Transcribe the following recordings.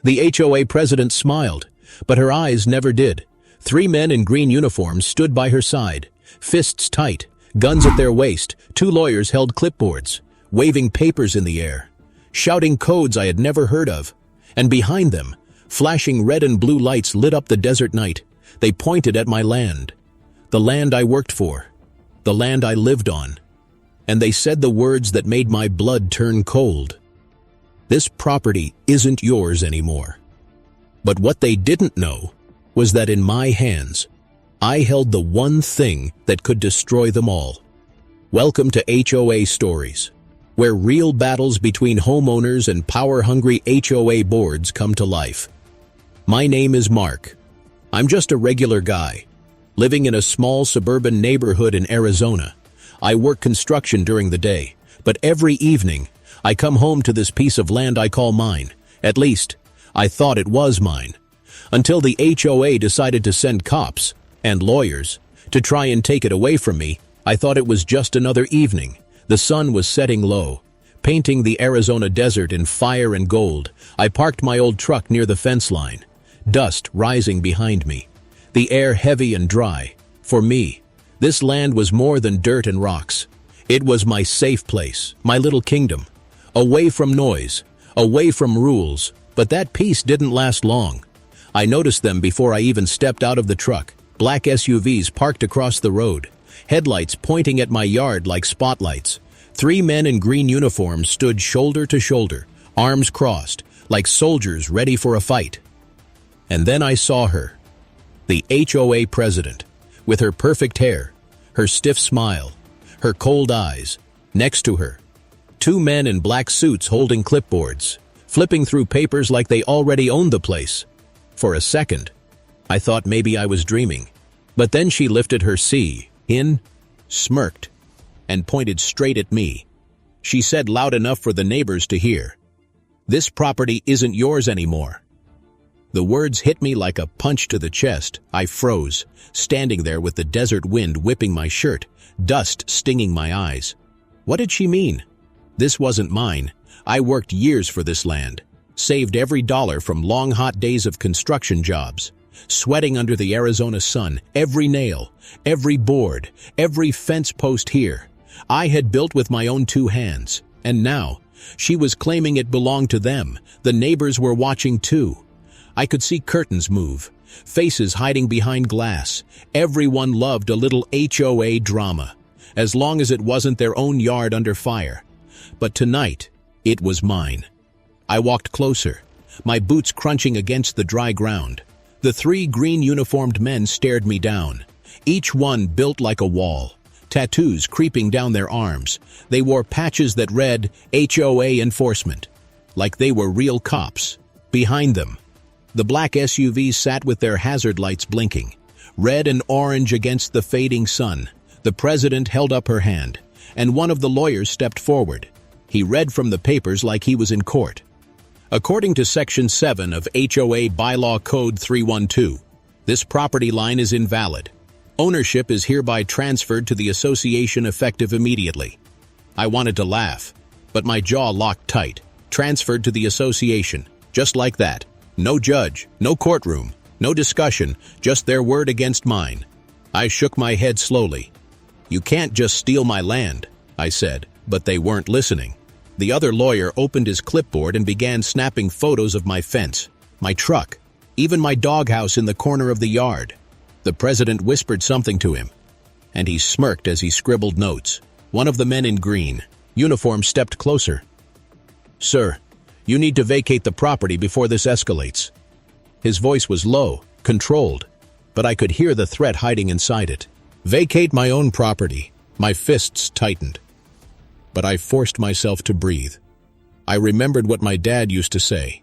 The HOA president smiled, but her eyes never did. 3 men in green uniforms stood by her side, fists tight, guns at their waist. 2 lawyers held clipboards, waving papers in the air, shouting codes I had never heard of. And behind them, flashing red and blue lights lit up the desert night. They pointed at my land, the land I worked for, the land I lived on. And they said the words that made my blood turn cold. This property isn't yours anymore. But what they didn't know was that in my hands, I held the one thing that could destroy them all. Welcome to HOA Stories, where real battles between homeowners and power-hungry HOA boards come to life. My name is Mark. I'm just a regular guy, living in a small suburban neighborhood in Arizona. I work construction during the day, but every evening, I come home to this piece of land I call mine. At least, I thought it was mine. Until the HOA decided to send cops and lawyers to try and take it away from me. I thought it was just another evening. The sun was setting low, painting the Arizona desert in fire and gold. I parked my old truck near the fence line, dust rising behind me, the air heavy and dry. For me, this land was more than dirt and rocks. It was my safe place, my little kingdom. Away from noise, away from rules, but that peace didn't last long. I noticed them before I even stepped out of the truck. Black SUVs parked across the road, headlights pointing at my yard like spotlights. 3 men in green uniforms stood shoulder to shoulder, arms crossed, like soldiers ready for a fight. And then I saw her, the HOA president, with her perfect hair, her stiff smile, her cold eyes. Next to her, 2 men in black suits holding clipboards, flipping through papers like they already owned the place. For a second, I thought maybe I was dreaming. But then she lifted her chin, smirked, and pointed straight at me. She said loud enough for the neighbors to hear, "This property isn't yours anymore." The words hit me like a punch to the chest. I froze, standing there with the desert wind whipping my shirt, dust stinging my eyes. What did she mean? This wasn't mine. I worked years for this land, saved every dollar from long hot days of construction jobs, sweating under the Arizona sun, every nail, every board, every fence post here. I had built with my own 2 hands, and now she was claiming it belonged to them. The neighbors were watching too. I could see curtains move, faces hiding behind glass. Everyone loved a little HOA drama, as long as it wasn't their own yard under fire. But tonight, it was mine. I walked closer, my boots crunching against the dry ground. The 3 green uniformed men stared me down, each one built like a wall, tattoos creeping down their arms. They wore patches that read HOA enforcement, like they were real cops. Behind them, the black SUVs sat with their hazard lights blinking, red and orange against the fading sun. The president held up her hand, and one of the lawyers stepped forward. He read from the papers like he was in court. According to Section 7 of HOA Bylaw Code 312, this property line is invalid. Ownership is hereby transferred to the association effective immediately. I wanted to laugh, but my jaw locked tight. Transferred to the association, just like that. No judge, no courtroom, no discussion, just their word against mine. I shook my head slowly. "You can't just steal my land," I said, but they weren't listening. The other lawyer opened his clipboard and began snapping photos of my fence, my truck, even my doghouse in the corner of the yard. The president whispered something to him, and he smirked as he scribbled notes. One of the men in green uniform stepped closer. "Sir, you need to vacate the property before this escalates." His voice was low, controlled, but I could hear the threat hiding inside it. Vacate my own property. My fists tightened, but I forced myself to breathe. I remembered what my dad used to say.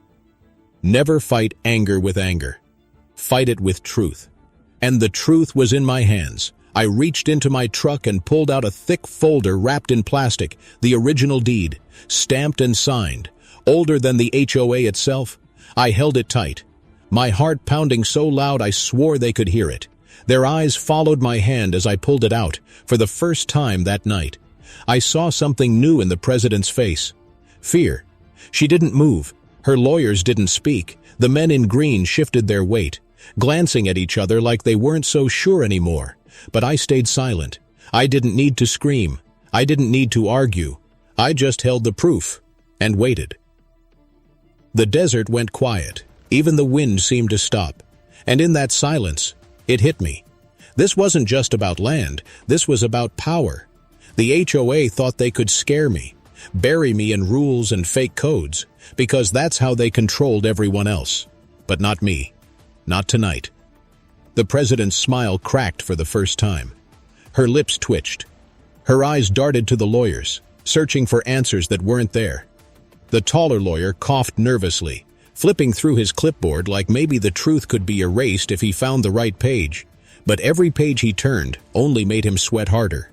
Never fight anger with anger. Fight it with truth. And the truth was in my hands. I reached into my truck and pulled out a thick folder wrapped in plastic, the original deed, stamped and signed, older than the HOA itself. I held it tight, my heart pounding so loud I swore they could hear it. Their eyes followed my hand as I pulled it out. For the first time that night, I saw something new in the president's face. Fear. She didn't move, Her lawyers didn't speak. The men in green shifted their weight, glancing at each other like they weren't so sure anymore. But I stayed silent. I didn't need to scream. I didn't need to argue. I just held the proof and waited. The desert went quiet. Even the wind seemed to stop. And in that silence, it hit me. This wasn't just about land. This was about power. The HOA thought they could scare me, bury me in rules and fake codes, because that's how they controlled everyone else. But not me. Not tonight. The president's smile cracked for the first time. Her lips twitched. Her eyes darted to the lawyers, searching for answers that weren't there. The taller lawyer coughed nervously, flipping through his clipboard like maybe the truth could be erased if he found the right page. But every page he turned only made him sweat harder.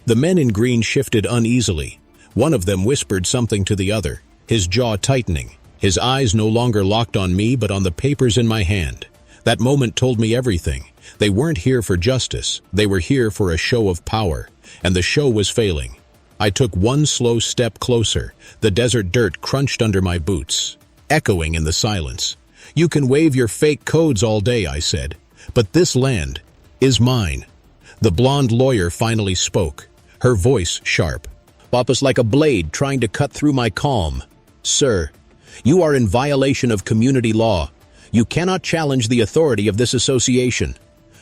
The men in green shifted uneasily. One of them whispered something to the other, his jaw tightening, his eyes no longer locked on me but on the papers in my hand. That moment told me everything. They weren't here for justice. They were here for a show of power, and the show was failing. I took one slow step closer. The desert dirt crunched under my boots, echoing in the silence. "You can wave your fake codes all day," I said, "but this land is mine." The blonde lawyer finally spoke, her voice sharp. Papa's like a blade trying to cut through my calm. "Sir, you are in violation of community law. You cannot challenge the authority of this association."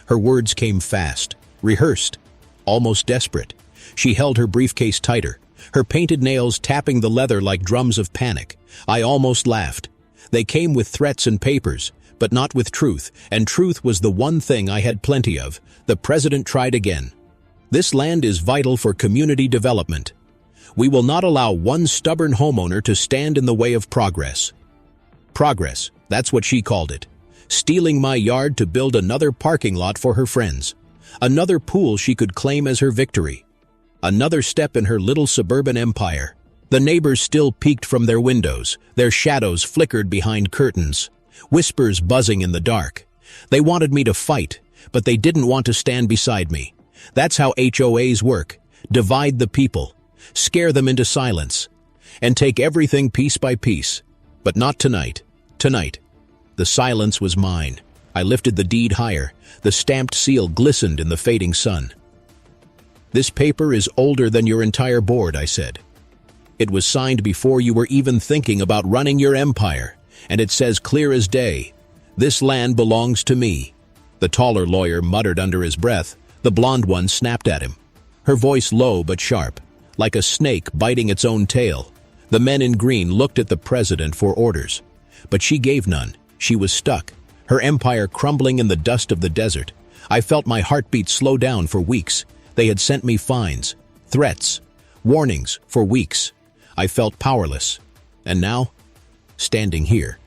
Her words came fast, rehearsed, almost desperate. She held her briefcase tighter, her painted nails tapping the leather like drums of panic. I almost laughed. They came with threats and papers, but not with truth, and truth was the one thing I had plenty of. The president tried again. "This land is vital for community development. We will not allow one stubborn homeowner to stand in the way of progress." Progress, that's what she called it. Stealing my yard to build another parking lot for her friends. Another pool she could claim as her victory. Another step in her little suburban empire. The neighbors still peeked from their windows. Their shadows flickered behind curtains. Whispers buzzing in the dark. They wanted me to fight, but they didn't want to stand beside me. That's how HOAs work. Divide the people. Scare them into silence. And take everything piece by piece. But not tonight. Tonight. The silence was mine. I lifted the deed higher. The stamped seal glistened in the fading sun. "This paper is older than your entire board," I said. "It was signed before you were even thinking about running your empire, and it says clear as day, this land belongs to me." The taller lawyer muttered under his breath. The blonde one snapped at him, her voice low but sharp, like a snake biting its own tail. The men in green looked at the president for orders, but she gave none. She was stuck, her empire crumbling in the dust of the desert. I felt my heartbeat slow down for weeks. They had sent me fines, threats, warnings for weeks. I felt powerless. And now, standing here,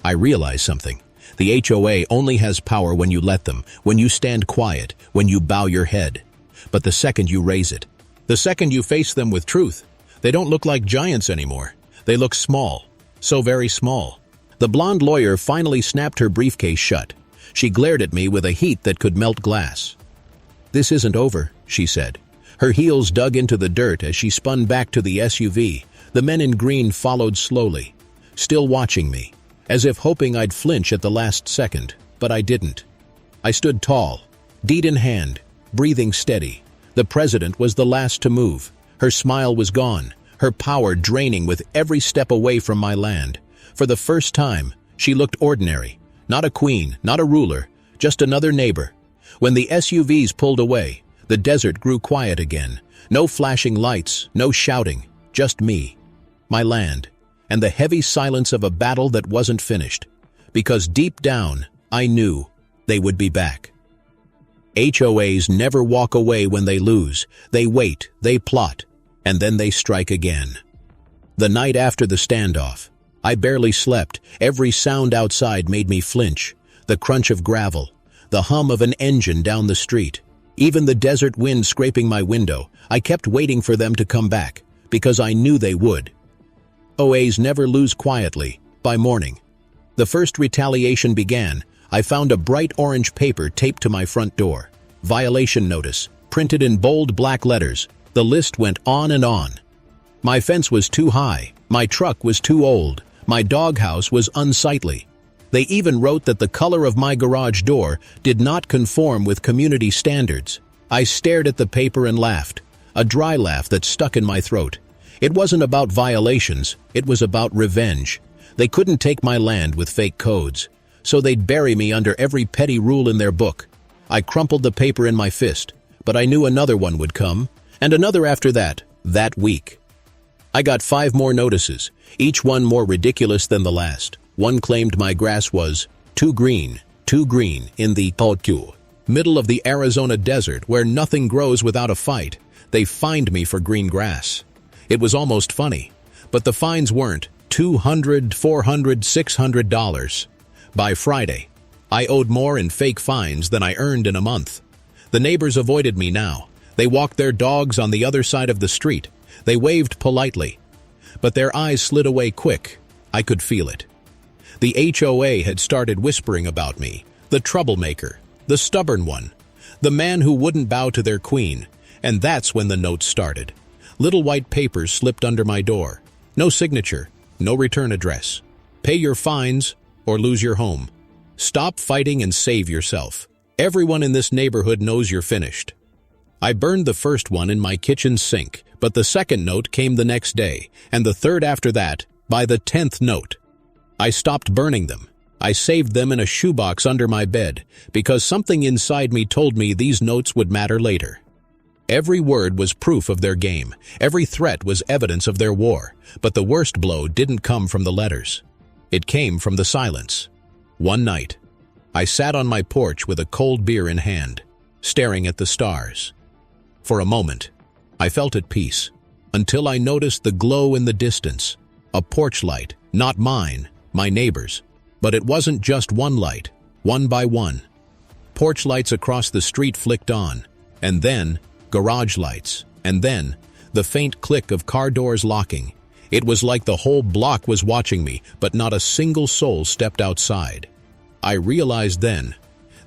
I realized something. The HOA only has power when you let them, when you stand quiet, when you bow your head. But the second you raise it, the second you face them with truth, they don't look like giants anymore. They look small, so very small. The blonde lawyer finally snapped her briefcase shut. She glared at me with a heat that could melt glass. "This isn't over," she said. Her heels dug into the dirt as she spun back to the SUV. The men in green followed slowly, still watching me, as if hoping I'd flinch at the last second, but I didn't. I stood tall, deed in hand, breathing steady. The president was the last to move. Her smile was gone, her power draining with every step away from my land. For the first time, she looked ordinary, not a queen, not a ruler, just another neighbor. When the SUVs pulled away, the desert grew quiet again. No flashing lights, no shouting, just me, my land, and the heavy silence of a battle that wasn't finished. Because deep down, I knew they would be back. HOAs never walk away when they lose. They wait, they plot, and then they strike again. The night after the standoff, I barely slept. Every sound outside made me flinch. The crunch of gravel, the hum of an engine down the street, even the desert wind scraping my window. I kept waiting for them to come back, because I knew they would. HOAs never lose quietly. By morning, the first retaliation began. I found a bright orange paper taped to my front door. Violation notice, printed in bold black letters. The list went on and on. My fence was too high. My truck was too old. My doghouse was unsightly. They even wrote that the color of my garage door did not conform with community standards. I stared at the paper and laughed, a dry laugh that stuck in my throat. It wasn't about violations, it was about revenge. They couldn't take my land with fake codes, so they'd bury me under every petty rule in their book. I crumpled the paper in my fist, but I knew another one would come, and another after that week. I got 5 more notices, each one more ridiculous than the last. One claimed my grass was too green in the courtroom, middle of the Arizona desert where nothing grows without a fight. They fined me for green grass. It was almost funny, but the fines weren't $200, $400, $600. By Friday, I owed more in fake fines than I earned in a month. The neighbors avoided me now. They walked their dogs on the other side of the street. They waved politely, but their eyes slid away quick. I could feel it. The HOA had started whispering about me, the troublemaker, the stubborn one, the man who wouldn't bow to their queen, and that's when the notes started. Little white papers slipped under my door. No signature, no return address. Pay your fines or lose your home. Stop fighting and save yourself. Everyone in this neighborhood knows you're finished. I burned the first one in my kitchen sink, but the second note came the next day, and the third after that, by the 10th note. I stopped burning them. I saved them in a shoebox under my bed, because something inside me told me these notes would matter later. Every word was proof of their game. Every threat was evidence of their war, but the worst blow didn't come from the letters. It came from the silence. One night, I sat on my porch with a cold beer in hand, staring at the stars. For a moment, I felt at peace, until I noticed the glow in the distance. A porch light, not mine, my neighbor's. But it wasn't just one light, one by one. Porch lights across the street flicked on, and then garage lights, and then the faint click of car doors locking. It was like the whole block was watching me, but not a single soul stepped outside. I realized then,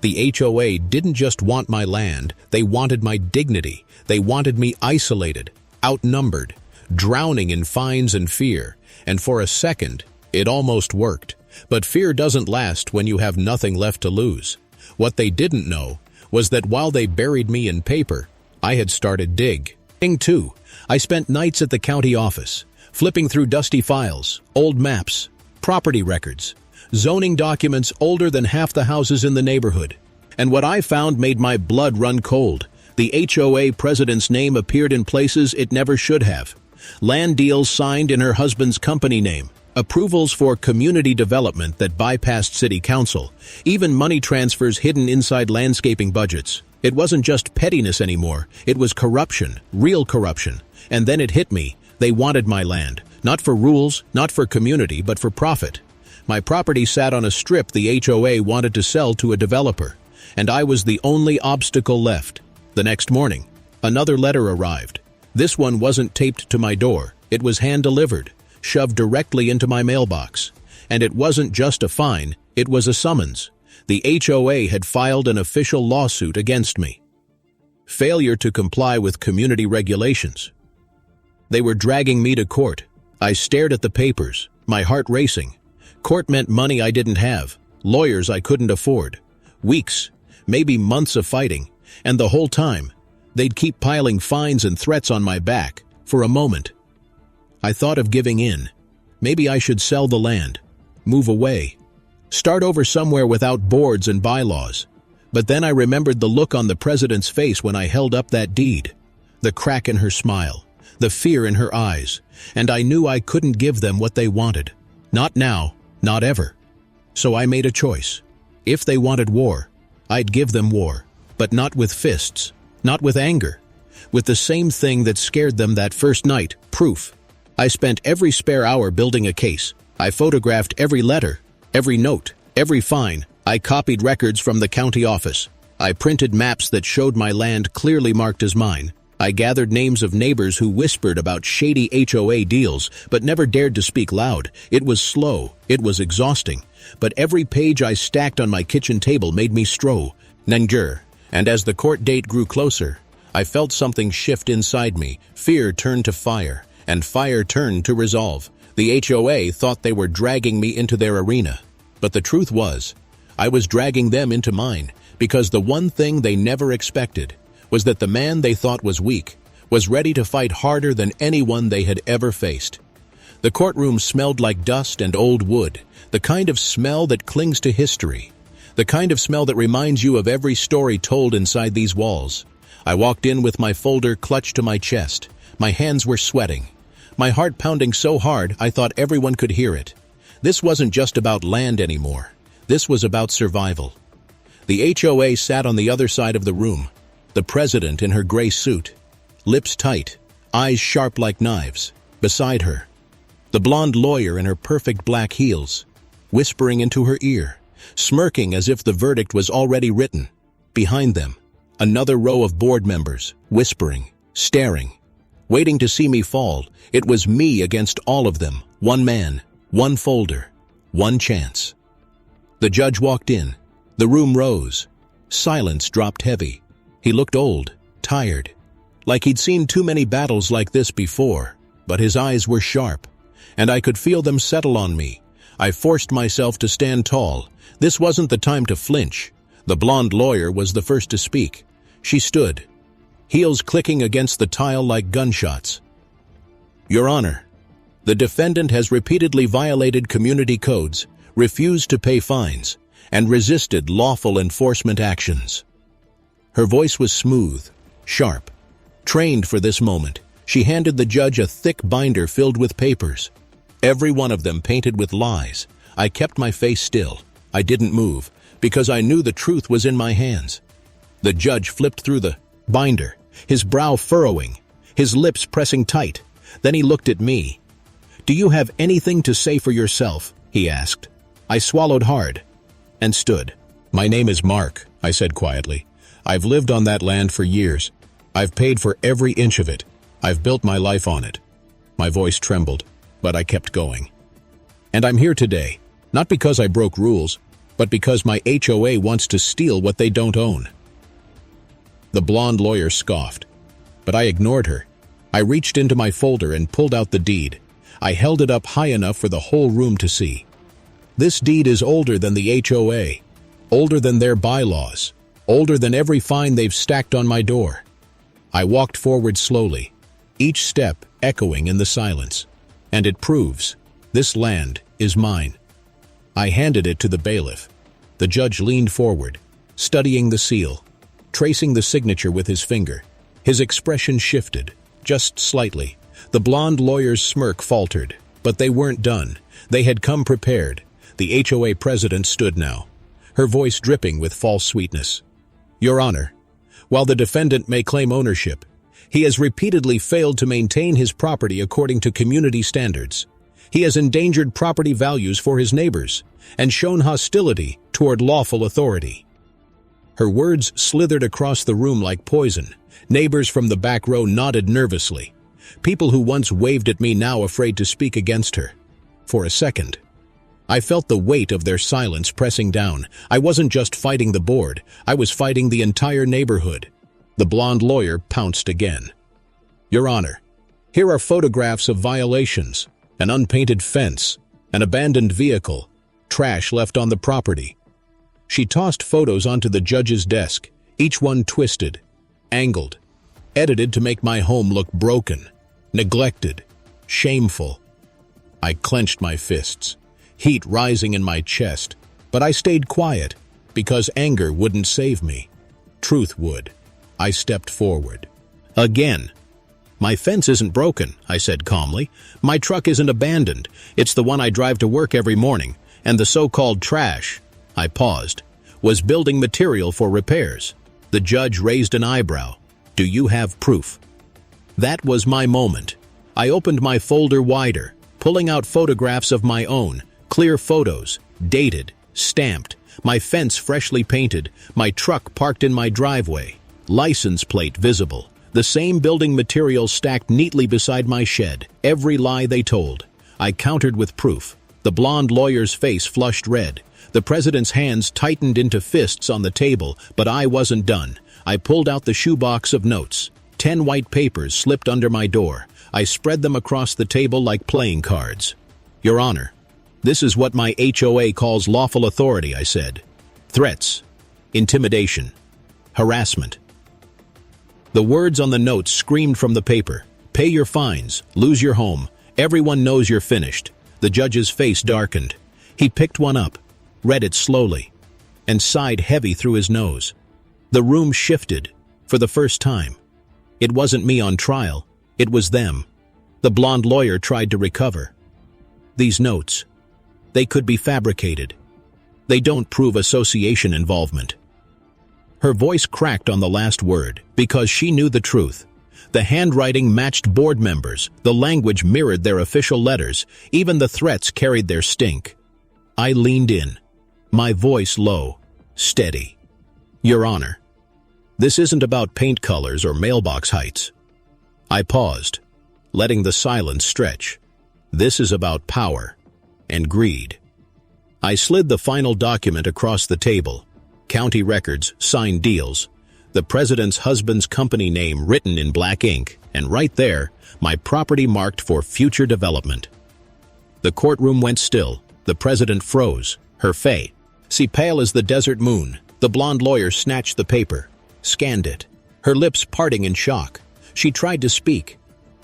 the HOA didn't just want my land, they wanted my dignity. They wanted me isolated, outnumbered, drowning in fines and fear. And for a second, it almost worked. But fear doesn't last when you have nothing left to lose. What they didn't know was that while they buried me in paper, I had started digging too. I spent nights at the county office, flipping through dusty files, old maps, property records, zoning documents older than half the houses in the neighborhood. And what I found made my blood run cold. The HOA president's name appeared in places it never should have. Land deals signed in her husband's company name. Approvals for community development that bypassed city council. Even money transfers hidden inside landscaping budgets. It wasn't just pettiness anymore. It was corruption, real corruption. And then it hit me. They wanted my land. Not for rules, not for community, but for profit. My property sat on a strip the HOA wanted to sell to a developer. And I was the only obstacle left. The next morning, another letter arrived. This one wasn't taped to my door. It was hand-delivered, shoved directly into my mailbox. And it wasn't just a fine, it was a summons. The HOA had filed an official lawsuit against me. Failure to comply with community regulations. They were dragging me to court. I stared at the papers, my heart racing. Court meant money I didn't have, lawyers I couldn't afford. Weeks, maybe months of fighting. And the whole time, they'd keep piling fines and threats on my back. For a moment, I thought of giving in. Maybe I should sell the land, move away, start over somewhere without boards and bylaws. But then I remembered the look on the president's face when I held up that deed, the crack in her smile, the fear in her eyes, and I knew I couldn't give them what they wanted. Not now, not ever. So I made a choice. If they wanted war, I'd give them war. But not with fists, not with anger, with the same thing that scared them that first night, proof. I spent every spare hour building a case. I photographed every letter, every note, every fine. I copied records from the county office. I printed maps that showed my land clearly marked as mine. I gathered names of neighbors who whispered about shady HOA deals, but never dared to speak loud. It was slow, it was exhausting, but every page I stacked on my kitchen table made me Nanger. And as the court date grew closer, I felt something shift inside me. Fear turned to fire, and fire turned to resolve. The HOA thought they were dragging me into their arena, but the truth was, I was dragging them into mine, because the one thing they never expected was that the man they thought was weak was ready to fight harder than anyone they had ever faced. The courtroom smelled like dust and old wood, the kind of smell that clings to history, the kind of smell that reminds you of every story told inside these walls. I walked in with my folder clutched to my chest. My hands were sweating, my heart pounding so hard I thought everyone could hear it. This wasn't just about land anymore. This was about survival. The HOA sat on the other side of the room, the president in her gray suit, lips tight, eyes sharp like knives. Beside her, the blonde lawyer in her perfect black heels, whispering into her ear, smirking as if the verdict was already written. Behind them, another row of board members, whispering, staring, waiting to see me fall. It was me against all of them. One man, one folder, one chance. The judge walked in. The room rose. Silence dropped heavy. He looked old, tired, like he'd seen too many battles like this before, but his eyes were sharp, and I could feel them settle on me. I forced myself to stand tall. This wasn't the time to flinch. The blonde lawyer was the first to speak. She stood, heels clicking against the tile like gunshots. Your Honor, the defendant has repeatedly violated community codes, refused to pay fines, and resisted lawful enforcement actions. Her voice was smooth, sharp, trained for this moment. She handed the judge a thick binder filled with papers, every one of them painted with lies. I kept my face still. I didn't move, because I knew the truth was in my hands. The judge flipped through the binder, his brow furrowing, his lips pressing tight. Then he looked at me. "Do you have anything to say for yourself?" he asked. I swallowed hard and stood. "My name is Mark," I said quietly. "I've lived on that land for years. I've paid for every inch of it. I've built my life on it." My voice trembled, but I kept going. "And I'm here today, not because I broke rules, but because my HOA wants to steal what they don't own." The blonde lawyer scoffed, but I ignored her. I reached into my folder and pulled out the deed. I held it up high enough for the whole room to see. "This deed is older than the HOA, older than their bylaws, older than every fine they've stacked on my door." I walked forward slowly, each step echoing in the silence. "And it proves, this land is mine." I handed it to the bailiff. The judge leaned forward, studying the seal, tracing the signature with his finger. His expression shifted, just slightly. The blonde lawyer's smirk faltered, but they weren't done. They had come prepared. The HOA president stood now, her voice dripping with false sweetness. "Your Honor, while the defendant may claim ownership, he has repeatedly failed to maintain his property according to community standards. He has endangered property values for his neighbors and shown hostility toward lawful authority." Her words slithered across the room like poison. Neighbors from the back row nodded nervously. People who once waved at me now afraid to speak against her. For a second, I felt the weight of their silence pressing down. I wasn't just fighting the board, I was fighting the entire neighborhood. The blonde lawyer pounced again. "Your Honor, here are photographs of violations, an unpainted fence, an abandoned vehicle, trash left on the property." She tossed photos onto the judge's desk, each one twisted, angled, edited to make my home look broken, neglected, shameful. I clenched my fists, heat rising in my chest, but I stayed quiet, because anger wouldn't save me. Truth would. I stepped forward. Again. "My fence isn't broken," I said calmly. "My truck isn't abandoned. It's the one I drive to work every morning, and the so-called trash," I paused, "was building material for repairs." The judge raised an eyebrow. "Do you have proof?" That was my moment. I opened my folder wider, pulling out photographs of my own, clear photos, dated, stamped, my fence freshly painted, my truck parked in my driveway, license plate visible, the same building material stacked neatly beside my shed, every lie they told. I countered with proof. The blonde lawyer's face flushed red. The president's hands tightened into fists on the table, but I wasn't done. I pulled out the shoebox of notes. 10 white papers slipped under my door. I spread them across the table like playing cards. Your Honor, this is what my HOA calls lawful authority, I said. Threats, intimidation, harassment. The words on the notes screamed from the paper. Pay your fines, lose your home, everyone knows you're finished. The judge's face darkened. He picked one up, read it slowly, and sighed heavy through his nose. The room shifted, for the first time. It wasn't me on trial, it was them. The blonde lawyer tried to recover. These notes, they could be fabricated. They don't prove association involvement. Her voice cracked on the last word, because she knew the truth. The handwriting matched board members, the language mirrored their official letters, even the threats carried their stink. I leaned in, my voice low, steady. Your Honor, this isn't about paint colors or mailbox heights. I paused, letting the silence stretch. This is about power and greed. I slid the final document across the table. County records, signed deals, the president's husband's company name written in black ink, and right there, my property marked for future development. The courtroom went still. The president froze, her face pale as the desert moon. The blonde lawyer snatched the paper, scanned it, her lips parting in shock. She tried to speak,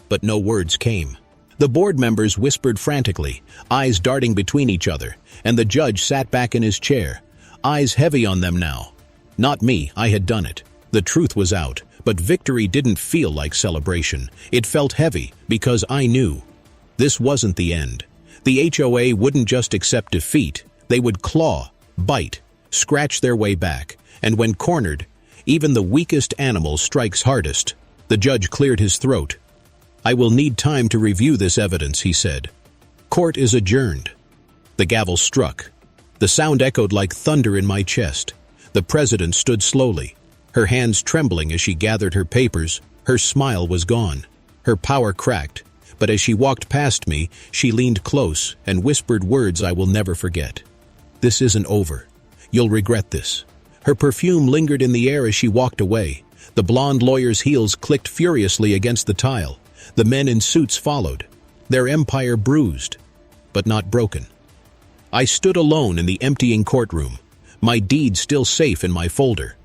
but no words came. The board members whispered frantically, eyes darting between each other, and the judge sat back in his chair, eyes heavy on them now. Not me, I had done it. The truth was out, but victory didn't feel like celebration. It felt heavy, because I knew. This wasn't the end. The HOA wouldn't just accept defeat, they would claw, bite, scratch their way back, and when cornered, even the weakest animal strikes hardest. The judge cleared his throat. I will need time to review this evidence, he said. Court is adjourned. The gavel struck. The sound echoed like thunder in my chest. The president stood slowly, her hands trembling as she gathered her papers. Her smile was gone. Her power cracked, but as she walked past me, she leaned close and whispered words I will never forget. This isn't over. You'll regret this. Her perfume lingered in the air as she walked away. The blonde lawyer's heels clicked furiously against the tile. The men in suits followed, their empire bruised, but not broken. I stood alone in the emptying courtroom, my deed still safe in my folder,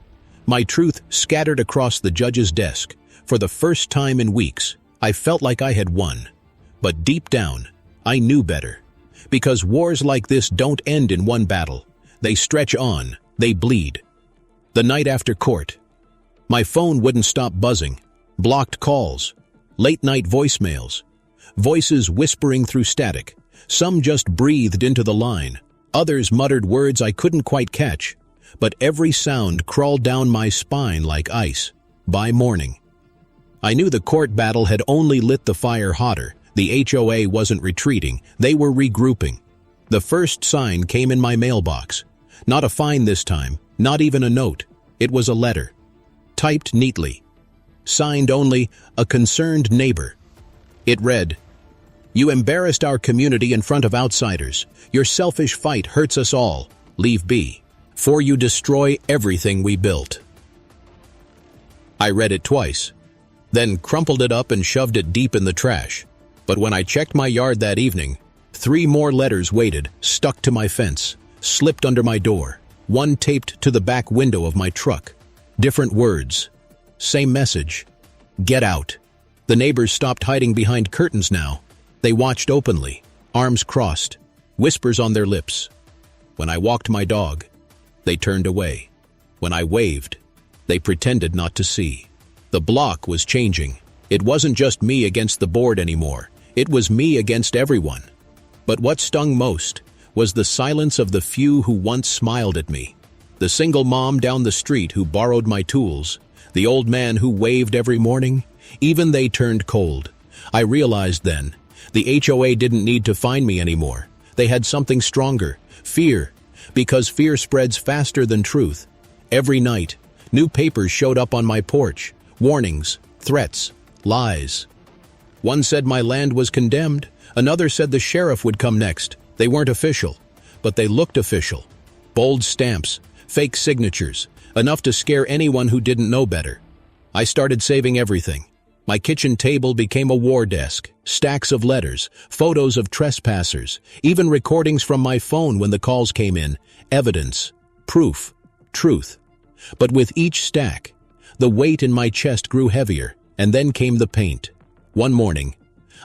my truth scattered across the judge's desk. For the first time in weeks, I felt like I had won. But deep down, I knew better. Because wars like this don't end in one battle. They stretch on, they bleed. The night after court, my phone wouldn't stop buzzing, blocked calls, late-night voicemails, voices whispering through static. Some just breathed into the line. Others muttered words I couldn't quite catch. But every sound crawled down my spine like ice. By morning, I knew the court battle had only lit the fire hotter. The HOA wasn't retreating. They were regrouping. The first sign came in my mailbox. Not a fine this time, not even a note. It was a letter, typed neatly. Signed only, a concerned neighbor. It read, "You embarrassed our community in front of outsiders. Your selfish fight hurts us all. Leave be, for you destroy everything we built." I read it twice, then crumpled it up and shoved it deep in the trash. But when I checked my yard that evening, 3 more letters waited, stuck to my fence, slipped under my door, one taped to the back window of my truck. Different words. Same message. Get out. The neighbors stopped hiding behind curtains now. They watched openly, arms crossed, whispers on their lips. When I walked my dog, they turned away. When I waved, they pretended not to see. The block was changing. It wasn't just me against the board anymore. It was me against everyone. But what stung most was the silence of the few who once smiled at me. The single mom down the street who borrowed my tools, the old man who waved every morning, even they turned cold. I realized then, the HOA didn't need to find me anymore. They had something stronger, fear, because fear spreads faster than truth. Every night, new papers showed up on my porch, warnings, threats, lies. One said my land was condemned, another said the sheriff would come next. They weren't official, but they looked official. Bold stamps, fake signatures, enough to scare anyone who didn't know better. I started saving everything. My kitchen table became a war desk, stacks of letters, photos of trespassers, even recordings from my phone when the calls came in, evidence, proof, truth. But with each stack, the weight in my chest grew heavier, and then came the paint. One morning,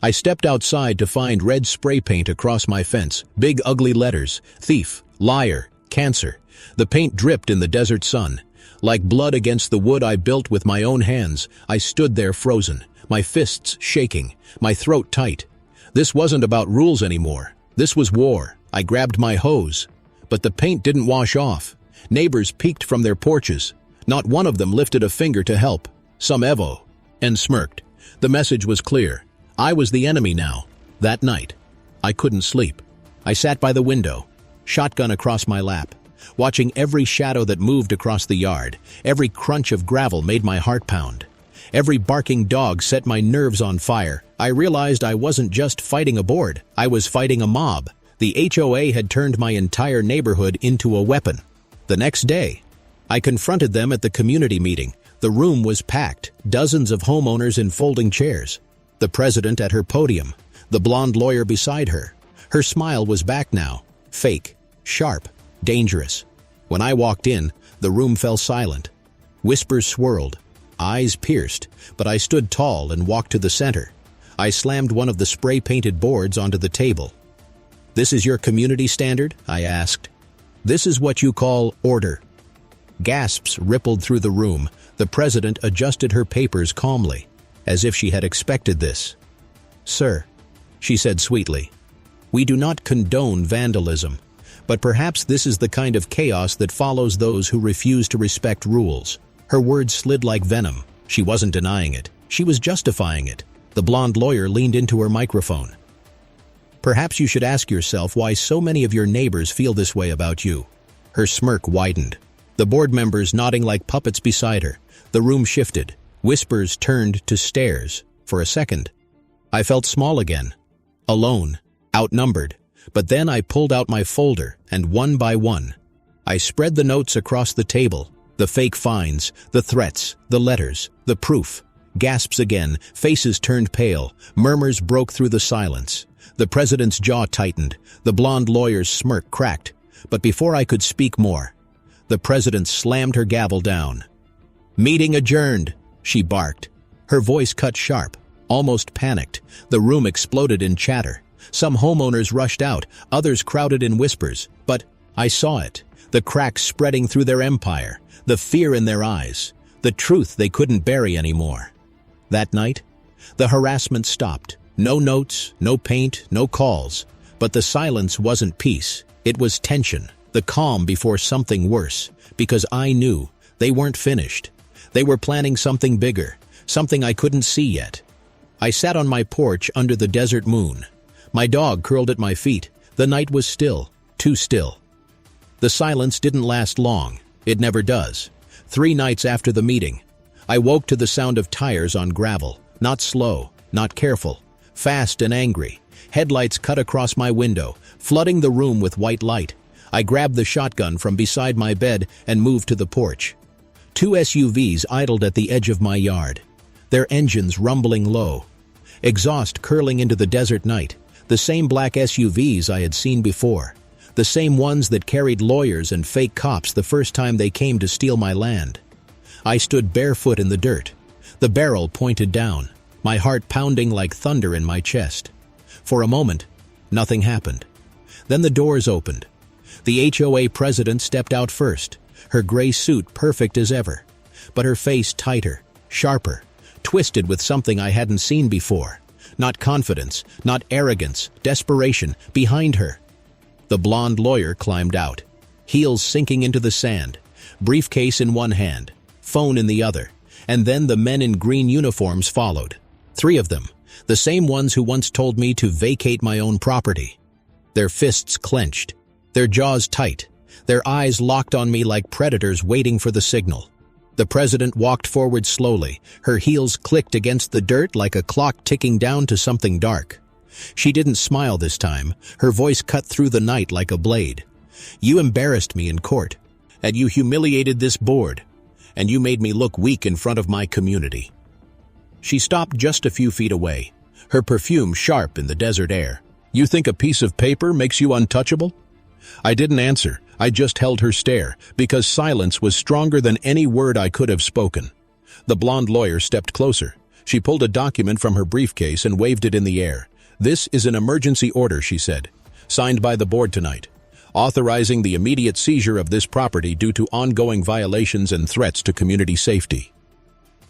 I stepped outside to find red spray paint across my fence, big ugly letters, thief, liar, cancer. The paint dripped in the desert sun. Like blood against the wood I built with my own hands, I stood there frozen, my fists shaking, my throat tight. This wasn't about rules anymore. This was war. I grabbed my hose. But the paint didn't wash off. Neighbors peeked from their porches. Not one of them lifted a finger to help. Some Evo. And smirked. The message was clear. I was the enemy now. That night, I couldn't sleep. I sat by the window, shotgun across my lap, watching every shadow that moved across the yard. Every crunch of gravel made my heart pound. Every barking dog set my nerves on fire. I realized I wasn't just fighting a board. I was fighting a mob. The HOA had turned my entire neighborhood into a weapon. The next day, I confronted them at the community meeting. The room was packed, dozens of homeowners in folding chairs. The president at her podium, the blonde lawyer beside her. Her smile was back now, fake, sharp, dangerous. When I walked in, the room fell silent. Whispers swirled, eyes pierced, but I stood tall and walked to the center. I slammed one of the spray-painted boards onto the table. "This is your community standard?" I asked. "This is what you call order." Gasps rippled through the room. The president adjusted her papers calmly, as if she had expected this. "Sir," she said sweetly, "we do not condone vandalism, but perhaps this is the kind of chaos that follows those who refuse to respect rules." Her words slid like venom. She wasn't denying it. She was justifying it. The blonde lawyer leaned into her microphone. "Perhaps you should ask yourself why so many of your neighbors feel this way about you." Her smirk widened. The board members nodding like puppets beside her. The room shifted. Whispers turned to stares. For a second, I felt small again. Alone. Outnumbered. But then I pulled out my folder, and one by one, I spread the notes across the table. The fake fines, the threats, the letters, the proof. Gasps again, faces turned pale, murmurs broke through the silence. The president's jaw tightened, the blonde lawyer's smirk cracked. But before I could speak more, the president slammed her gavel down. "Meeting adjourned," she barked. Her voice cut sharp, almost panicked. The room exploded in chatter. Some homeowners rushed out, others crowded in whispers. But I saw it, the cracks spreading through their empire, the fear in their eyes, the truth they couldn't bury anymore. That night, the harassment stopped. No notes, no paint, no calls. But the silence wasn't peace. It was tension, the calm before something worse, because I knew they weren't finished. They were planning something bigger, something I couldn't see yet. I sat on my porch under the desert moon. My dog curled at my feet. The night was still, too still. The silence didn't last long. It never does. 3 nights after the meeting, I woke to the sound of tires on gravel. Not slow, not careful. Fast and angry. Headlights cut across my window, flooding the room with white light. I grabbed the shotgun from beside my bed and moved to the porch. 2 SUVs idled at the edge of my yard, their engines rumbling low. Exhaust curling into the desert night. The same black SUVs I had seen before. The same ones that carried lawyers and fake cops the first time they came to steal my land. I stood barefoot in the dirt, the barrel pointed down, my heart pounding like thunder in my chest. For a moment, nothing happened. Then the doors opened. The HOA president stepped out first, her gray suit perfect as ever, but her face tighter, sharper, twisted with something I hadn't seen before. Not confidence, not arrogance, desperation. Behind her, the blonde lawyer climbed out, heels sinking into the sand, briefcase in one hand, phone in the other, and then the men in green uniforms followed. 3 of them, the same ones who once told me to vacate my own property. Their fists clenched, their jaws tight, their eyes locked on me like predators waiting for the signal. The president walked forward slowly. Her heels clicked against the dirt like a clock ticking down to something dark. She didn't smile this time. Her voice cut through the night like a blade. "You embarrassed me in court, and you humiliated this board, and you made me look weak in front of my community." She stopped just a few feet away, her perfume sharp in the desert air. "You think a piece of paper makes you untouchable?" I didn't answer. I just held her stare, because silence was stronger than any word I could have spoken. The blonde lawyer stepped closer. She pulled a document from her briefcase and waved it in the air. "This is an emergency order," she said, "signed by the board tonight, authorizing the immediate seizure of this property due to ongoing violations and threats to community safety."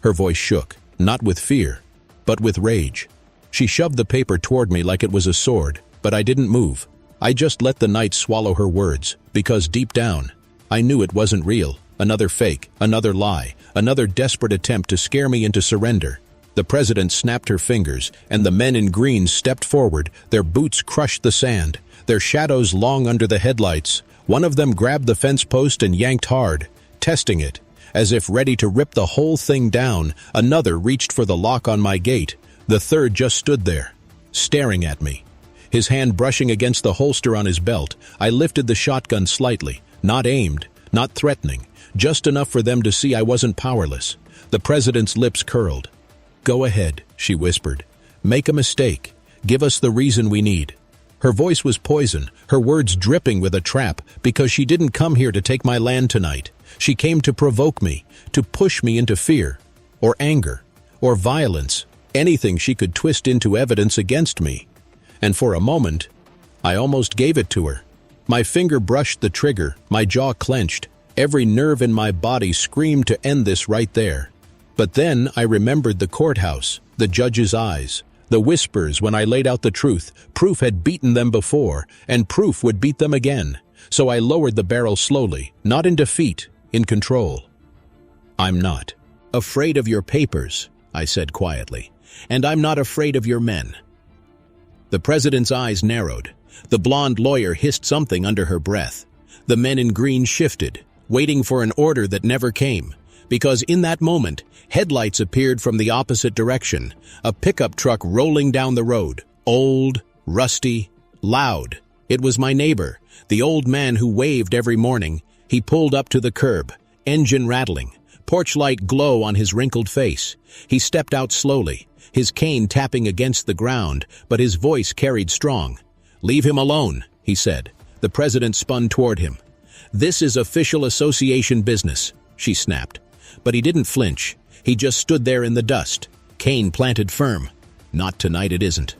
Her voice shook, not with fear, but with rage. She shoved the paper toward me like it was a sword, but I didn't move. I just let the night swallow her words, because deep down, I knew it wasn't real. Another fake, another lie, another desperate attempt to scare me into surrender. The president snapped her fingers, and the men in green stepped forward. Their boots crushed the sand, their shadows long under the headlights. One of them grabbed the fence post and yanked hard, testing it, as if ready to rip the whole thing down. Another reached for the lock on my gate. The third just stood there, staring at me, his hand brushing against the holster on his belt. I lifted the shotgun slightly, not aimed, not threatening, just enough for them to see I wasn't powerless. The president's lips curled. "Go ahead," she whispered. "Make a mistake. Give us the reason we need." Her voice was poison, her words dripping with a trap, because she didn't come here to take my land tonight. She came to provoke me, to push me into fear, or anger, or violence, anything she could twist into evidence against me. And for a moment, I almost gave it to her. My finger brushed the trigger, my jaw clenched. Every nerve in my body screamed to end this right there. But then I remembered the courthouse, the judge's eyes, the whispers when I laid out the truth. Proof had beaten them before, and proof would beat them again. So I lowered the barrel slowly, not in defeat, in control. "I'm not afraid of your papers," I said quietly, "and I'm not afraid of your men." The president's eyes narrowed. The blonde lawyer hissed something under her breath. The men in green shifted, waiting for an order that never came. Because in that moment, headlights appeared from the opposite direction, a pickup truck rolling down the road, old, rusty, loud. It was my neighbor, the old man who waved every morning. He pulled up to the curb, engine rattling, porch light glow on his wrinkled face. He stepped out slowly, his cane tapping against the ground, but his voice carried strong. "Leave him alone," he said. The president spun toward him. "This is official association business," she snapped. But he didn't flinch. He just stood there in the dust, cane planted firm. "Not tonight, it isn't."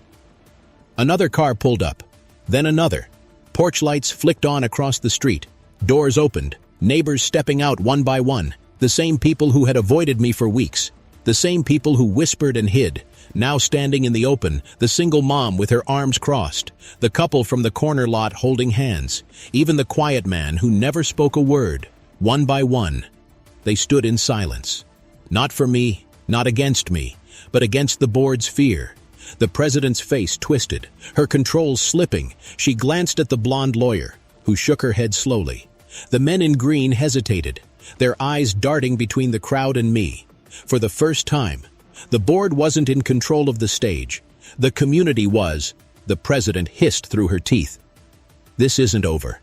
Another car pulled up, then another. Porch lights flicked on across the street. Doors opened, neighbors stepping out one by one. The same people who had avoided me for weeks. The same people who whispered and hid, now standing in the open, the single mom with her arms crossed, the couple from the corner lot holding hands, even the quiet man who never spoke a word. One by one, they stood in silence. Not for me, not against me, but against the board's fear. The president's face twisted, her control slipping. She glanced at the blonde lawyer, who shook her head slowly. The men in green hesitated, their eyes darting between the crowd and me. For the first time, the board wasn't in control of the stage. The community was. The president hissed through her teeth. "This isn't over."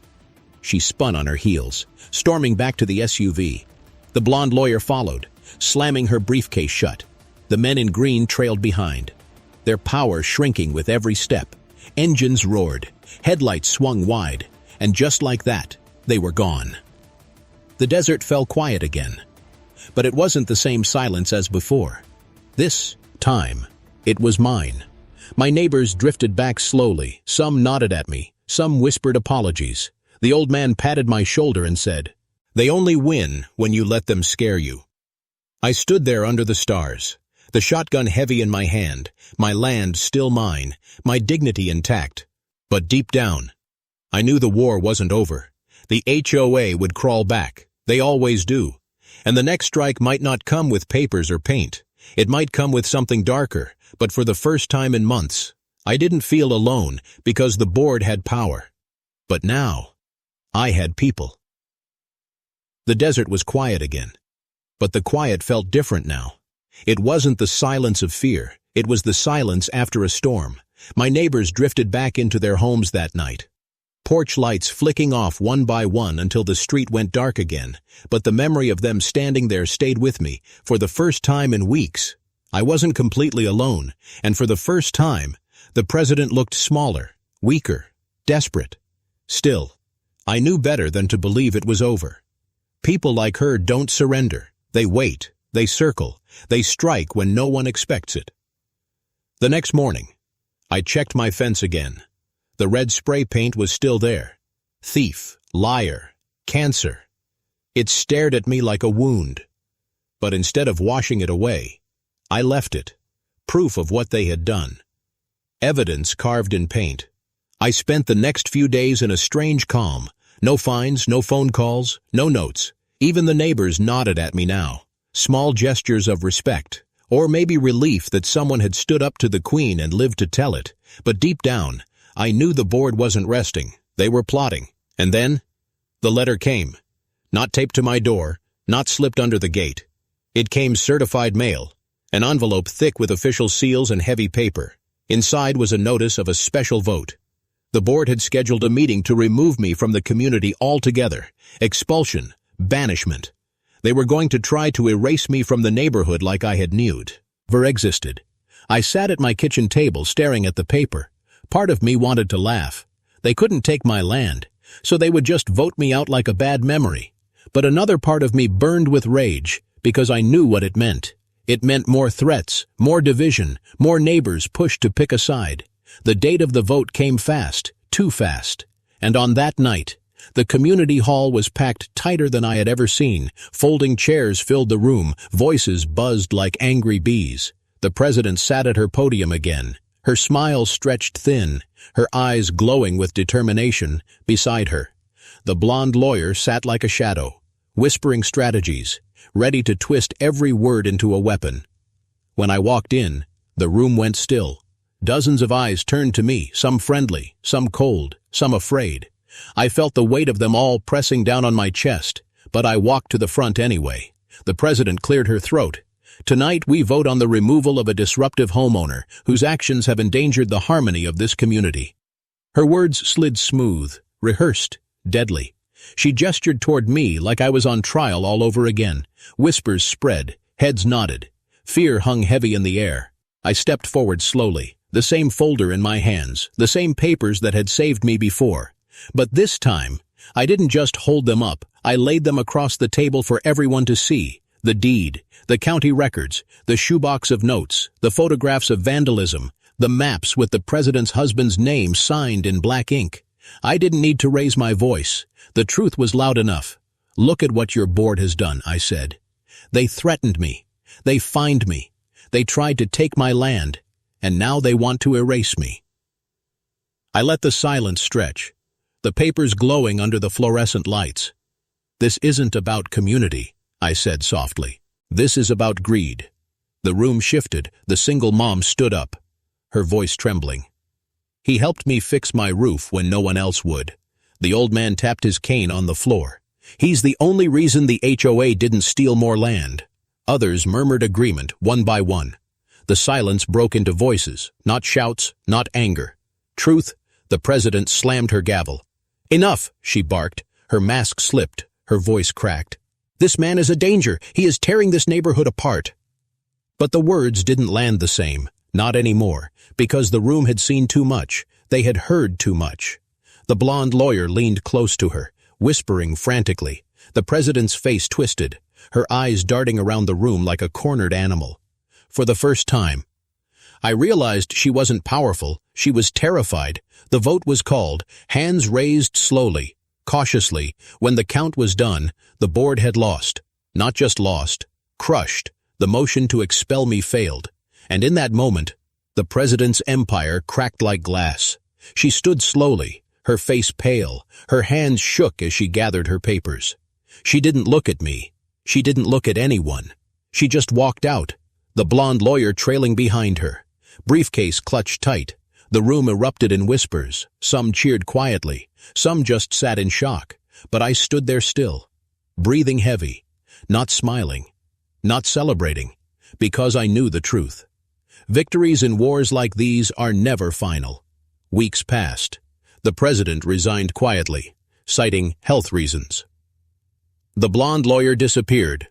She spun on her heels, storming back to the SUV. The blonde lawyer followed, slamming her briefcase shut. The men in green trailed behind, their power shrinking with every step. Engines roared, headlights swung wide, and just like that, they were gone. The desert fell quiet again. But it wasn't the same silence as before. This time, it was mine. My neighbors drifted back slowly. Some nodded at me, some whispered apologies. The old man patted my shoulder and said, "They only win when you let them scare you." I stood there under the stars, the shotgun heavy in my hand, my land still mine, my dignity intact. But deep down, I knew the war wasn't over. The HOA would crawl back. They always do. And the next strike might not come with papers or paint. It might come with something darker, but for the first time in months, I didn't feel alone because the board had power. But now, I had people. The desert was quiet again. But the quiet felt different now. It wasn't the silence of fear. It was the silence after a storm. My neighbors drifted back into their homes that night. Porch lights flicking off one by one until the street went dark again, but the memory of them standing there stayed with me. For the first time in weeks, I wasn't completely alone, and for the first time, the president looked smaller, weaker, desperate. Still, I knew better than to believe it was over. People like her don't surrender. They wait, they circle, they strike when no one expects it. The next morning, I checked my fence again. The red spray paint was still there. Thief, liar, cancer. It stared at me like a wound. But instead of washing it away, I left it, proof of what they had done. Evidence carved in paint. I spent the next few days in a strange calm. No fines, no phone calls, no notes. Even the neighbors nodded at me now. Small gestures of respect, or maybe relief that someone had stood up to the Queen and lived to tell it. But deep down, I knew the board wasn't resting. They were plotting. And then, the letter came. Not taped to my door, not slipped under the gate. It came certified mail, an envelope thick with official seals and heavy paper. Inside was a notice of a special vote. The board had scheduled a meeting to remove me from the community altogether. Expulsion, banishment. They were going to try to erase me from the neighborhood like I had never existed. I sat at my kitchen table staring at the paper. Part of me wanted to laugh. They couldn't take my land, so they would just vote me out like a bad memory. But another part of me burned with rage because I knew what it meant. It meant more threats, more division, more neighbors pushed to pick a side. The date of the vote came fast, too fast. And on that night, the community hall was packed tighter than I had ever seen. Folding chairs filled the room, voices buzzed like angry bees. The president sat at her podium again, her smile stretched thin, her eyes glowing with determination. Beside her, the blonde lawyer sat like a shadow, whispering strategies, ready to twist every word into a weapon. When I walked in, the room went still. Dozens of eyes turned to me, some friendly, some cold, some afraid. I felt the weight of them all pressing down on my chest, but I walked to the front anyway. The president cleared her throat. Tonight we vote on the removal of a disruptive homeowner whose actions have endangered the harmony of this community. Her words slid smooth, rehearsed, deadly. She gestured toward me like I was on trial all over again. Whispers spread, heads nodded. Fear hung heavy in the air. I stepped forward slowly, the same folder in my hands, the same papers that had saved me before. But this time, I didn't just hold them up. I laid them across the table for everyone to see. The deed, the county records, the shoebox of notes, the photographs of vandalism, the maps with the president's husband's name signed in black ink. I didn't need to raise my voice. The truth was loud enough. Look at what your board has done, I said. They threatened me. They fined me. They tried to take my land, and now they want to erase me. I let the silence stretch, the papers glowing under the fluorescent lights. This isn't about community, I said softly. This is about greed. The room shifted. The single mom stood up, her voice trembling. He helped me fix my roof when no one else would. The old man tapped his cane on the floor. He's the only reason the HOA didn't steal more land. Others murmured agreement, one by one. The silence broke into voices, not shouts, not anger. Truth, the president slammed her gavel. Enough, she barked. Her mask slipped, her voice cracked. This man is a danger. He is tearing this neighborhood apart. But the words didn't land the same, not anymore, because the room had seen too much. They had heard too much. The blonde lawyer leaned close to her, whispering frantically. The president's face twisted, her eyes darting around the room like a cornered animal. For the first time, I realized she wasn't powerful. She was terrified. The vote was called, hands raised slowly, cautiously. When the count was done, the board had lost. Not just lost, crushed. The motion to expel me failed. And in that moment, the president's empire cracked like glass. She stood slowly, her face pale. Her hands shook as she gathered her papers. She didn't look at me. She didn't look at anyone. She just walked out, the blonde lawyer trailing behind her. Briefcase clutched tight. The room erupted in whispers. Some cheered quietly. Some just sat in shock. But I stood there still, breathing heavy, not smiling, not celebrating, because I knew the truth. Victories in wars like these are never final. Weeks passed. The president resigned quietly, citing health reasons. The blonde lawyer disappeared.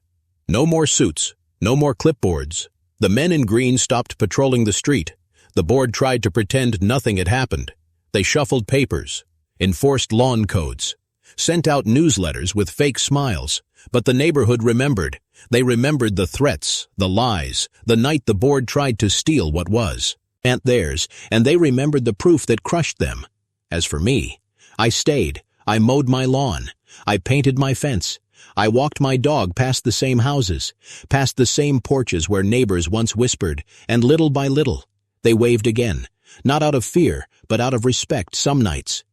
No more suits, no more clipboards. The men in green stopped patrolling the street. The board tried to pretend nothing had happened. They shuffled papers, enforced lawn codes, sent out newsletters with fake smiles. But the neighborhood remembered. They remembered the threats, the lies, the night the board tried to steal what was theirs, and they remembered the proof that crushed them. As for me, I stayed. I mowed my lawn. I painted my fence. I walked my dog past the same houses, past the same porches where neighbors once whispered, and little by little, they waved again, not out of fear, but out of respect some nights.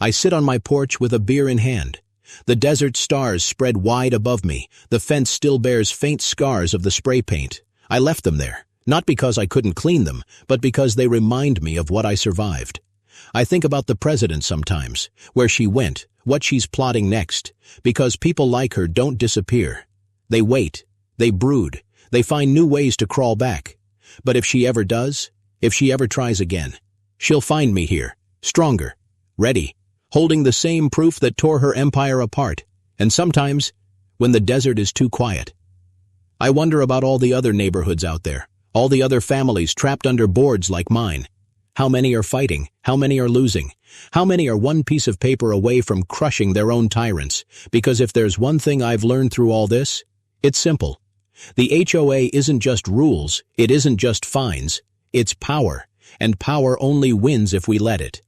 I sit on my porch with a beer in hand. The desert stars spread wide above me. The fence still bears faint scars of the spray paint. I left them there, not because I couldn't clean them, but because they remind me of what I survived. I think about the president sometimes, where she went, what she's plotting next, because people like her don't disappear. They wait, they brood, they find new ways to crawl back. But if she ever does, if she ever tries again, she'll find me here, stronger, ready, holding the same proof that tore her empire apart. And sometimes, when the desert is too quiet, I wonder about all the other neighborhoods out there, all the other families trapped under boards like mine. How many are fighting? How many are losing? How many are one piece of paper away from crushing their own tyrants? Because if there's one thing I've learned through all this, it's simple. The HOA isn't just rules, it isn't just fines, it's power, and power only wins if we let it.